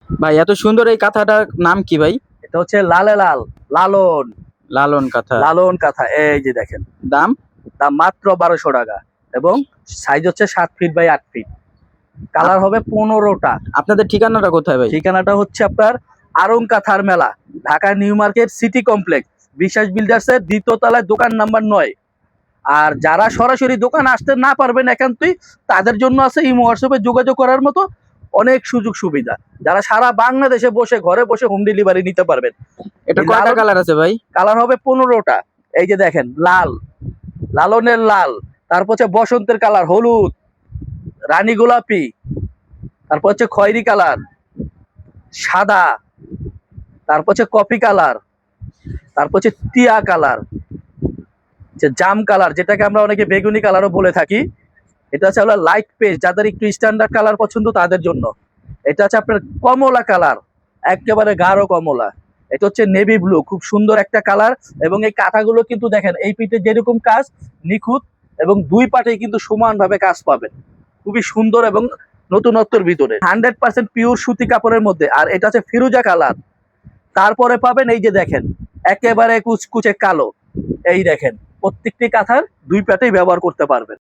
ভাই এত সুন্দর এই কাঁথাটার নাম কি ভাই? এটা হচ্ছে লালে লাল, লালন, লালন কাঁথা। লালন কাঁথা। এই যে দেখেন, দাম? দাম মাত্র 1200 টাকা এবং সাইজ হচ্ছে 7 ফিট বাই 8 ফিট। কালার হবে 15টা। আপনাদের ঠিকানাটা কোথায় ভাই? ঠিকানাটা হচ্ছে আপনার আরং কাঁথার মেলা, Dhaka new market city complex, বিশ্বাস বিল্ডার্সের 2য় তলায়, দোকান নাম্বার 9। আর যারা সরাসরি দোকান আসতে না পারবেন একান্তই, তাদের জন্য আছে ইমো হোয়াটসঅ্যাপে যোগাযোগ করার মতো অনেক সুযোগ সুবিধা। যারা সারা বাংলাদেশে বসে ঘরে বসে হোম ডেলিভারি নিতে পারবেন। এটা কয়টা কালার আছে ভাই? কালার হবে 15টা। এই যে দেখেন, লাল, লালনের লাল, তারপর হচ্ছে বসন্তের কালার হলুদ, রানী গোলাপি, তারপর হচ্ছে খয়েরি কালার, সাদা, তারপর হচ্ছে কফি কালার, তারপর হচ্ছে টিয়া কালার, যে জাম কালার, যেটাকে আমরা অনেকে বেগুনি কালারও বলে থাকি। এটা হচ্ছে আপনার লাইট পেস্ট, যাদের একটু স্ট্যান্ডার্ড কালার পছন্দ তাদের জন্য। এটা হচ্ছে আপনার কমলা কালার, একেবারে গাঢ় কমলা। এটা হচ্ছে নেভি ব্লু, খুব সুন্দর একটা কালার। এবং এই কাঁথাগুলো কিন্তু দেখেন, এই পিঠে যেরকম কাজ নিখুঁত, এবং দুই পাটেই কিন্তু সমানভাবে কাজ পাবেন। খুবই সুন্দর এবং নতুনত্বের ভিতরে 100% পিওর সুতি কাপড়ের মধ্যে। আর এটা হচ্ছে ফিরোজা কালার। তারপরে পাবেন এই যে দেখেন, একেবারে কুচকুচে কালো। এই দেখেন, প্রত্যেকটি কাঁথার দুই পাটেই ব্যবহার করতে পারবেন।